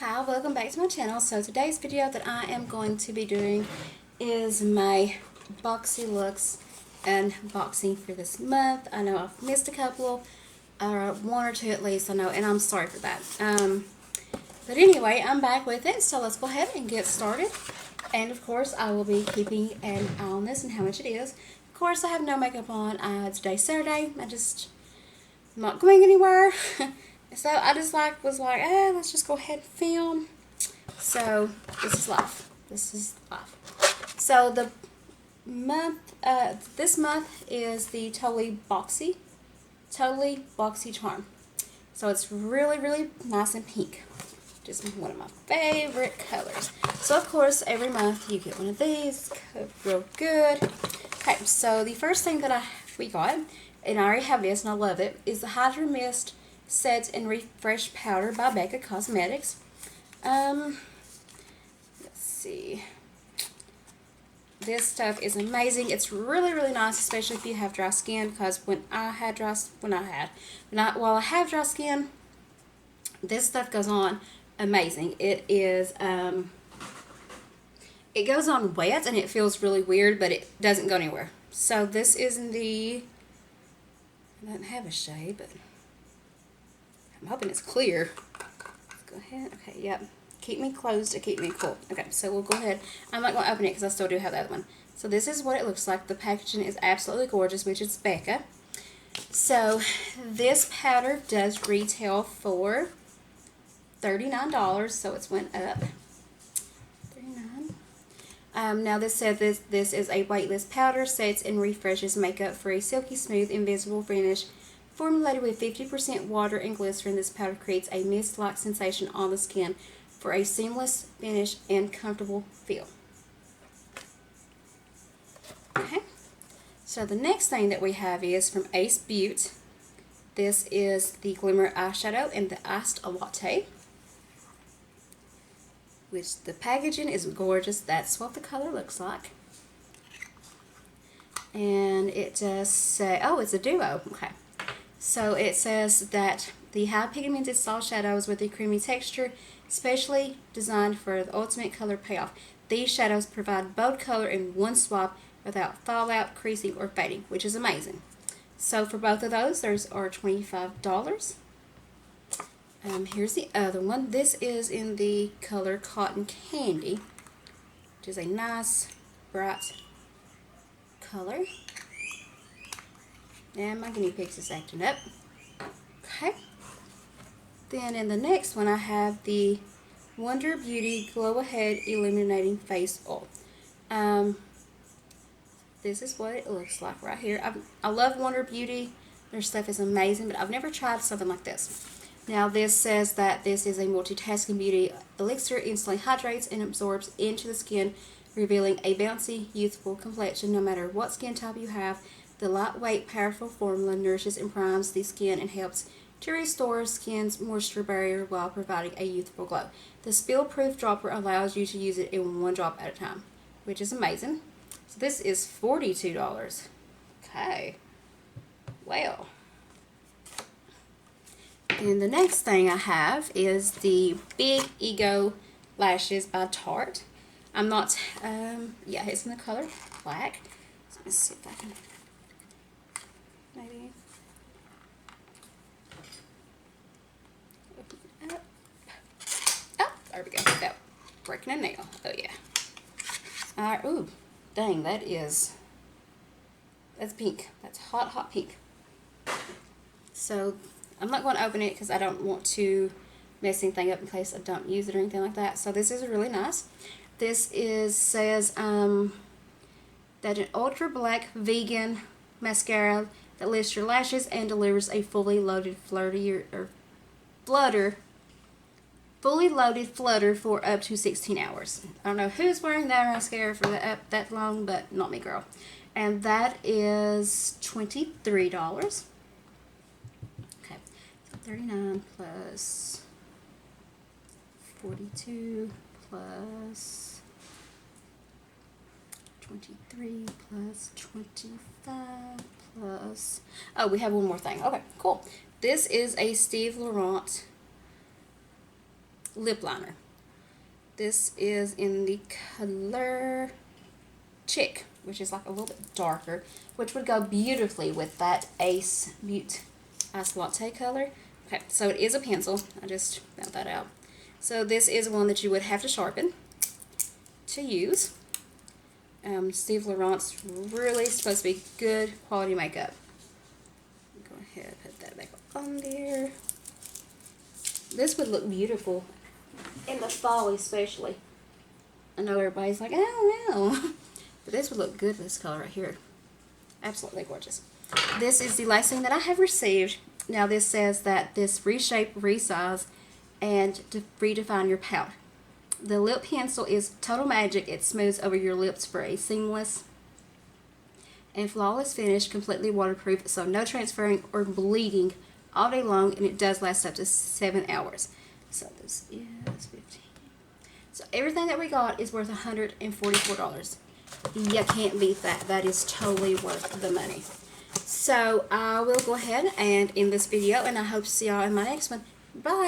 Hi, welcome back to my channel. So today's video that I am going to be doing is my Boxy looks and unboxing for this month. I know I've missed a couple, one or two at least, I know, and I'm sorry for that. But anyway, I'm back with it, so let's go ahead and get started. And of course, I will be keeping an eye on this and how much it is. Of course, I have no makeup on. Today's Saturday. I'm not going anywhere. So I just was like, let's just go ahead and film. So this is life. This is life. So the month, this month is the Totally Boxy Charm. So it's really, really nice and pink. Just one of my favorite colors. So of course, every month you get one of these. Real good. Okay, so the first thing that we got, and I already have this and I love it, is the Hydro Mist Set and Refresh Powder by Becca Cosmetics. Let's see. This stuff is amazing. It's really, really nice, especially if you have dry skin, because while I have dry skin, this stuff goes on amazing. It goes on wet and it feels really weird, but it doesn't go anywhere. So this is in I don't have a shade, but I'm hoping it's clear. Let's go ahead. Okay, yep. Keep me closed to keep me cool. Okay, so we'll go ahead. I'm not going to open it because I still do have the other one. So this is what it looks like. The packaging is absolutely gorgeous, which is Becca. So this powder does retail for $39, so it's went up. $39. Now this says this is a weightless powder, sets and refreshes makeup for a silky smooth, invisible finish. Formulated with 50% water and glycerin, this powder creates a mist-like sensation on the skin for a seamless finish and comfortable feel. Okay, so the next thing that we have is from Ace Beauty. This is the Glimmer Eyeshadow in the Iced Latte, which the packaging is gorgeous. That's what the color looks like. And it does say, oh, it's a duo. Okay. So it says that the high pigmented soft shadows with a creamy texture, specially designed for the ultimate color payoff. These shadows provide bold color in one swap without fallout, creasing, or fading, which is amazing. So for both of those, those are $25. Here's the other one. This is in the color Cotton Candy, which is a nice, bright color. And my guinea pig's is acting up. Okay. Then in the next one, I have the Wonder Beauty Glow Ahead Illuminating Face Oil. This is what it looks like right here. I love Wonder Beauty. Their stuff is amazing, but I've never tried something like this. Now this says that this is a multitasking beauty elixir, instantly hydrates and absorbs into the skin, revealing a bouncy, youthful complexion no matter what skin type you have. The lightweight, powerful formula nourishes and primes the skin and helps to restore skin's moisture barrier while providing a youthful glow. The spill-proof dropper allows you to use it in one drop at a time, which is amazing. So this is $42. Okay. Well. And the next thing I have is the Big Ego Lashes by Tarte. I'm not, yeah, it's in the color black. So let's see if I can, maybe open it up. Oh, there we go. Without breaking a nail. Oh, yeah. Alright, ooh, dang, that's pink. That's hot, hot pink. So, I'm not going to open it because I don't want to mess anything up in case I don't use it or anything like that. So this is really nice. This says that an ultra black vegan mascara that lifts your lashes and delivers a fully loaded flutter for up to 16 hours. I don't know who's wearing that mascara for that long, but not me, girl. And that is $23. 39 plus 42 plus 23 plus 25 plus... Oh, we have one more thing. Okay, cool. This is a Steve Laurent lip liner. This is in the color Chick, which is like a little bit darker, which would go beautifully with that Ace Butte Ice Latte color. Okay, so it is a pencil. I just found that out. So this is one that you would have to sharpen to use. Steve Laurent's really supposed to be good quality makeup. Go ahead and put that back on there. This would look beautiful in the fall especially. I know everybody's like, I don't know. But this would look good with this color right here. Absolutely gorgeous. This is the last thing that I have received. Now this says that this reshape, resize, and to redefine your pout. The lip pencil is total magic. It smooths over your lips for a seamless and flawless finish, completely waterproof, so no transferring or bleeding all day long, and it does last up to 7 hours. So this is 15. So everything that we got is worth $144. You can't beat that. That is totally worth the money. So I will go ahead and end this video, and I hope to see y'all in my next one. Bye.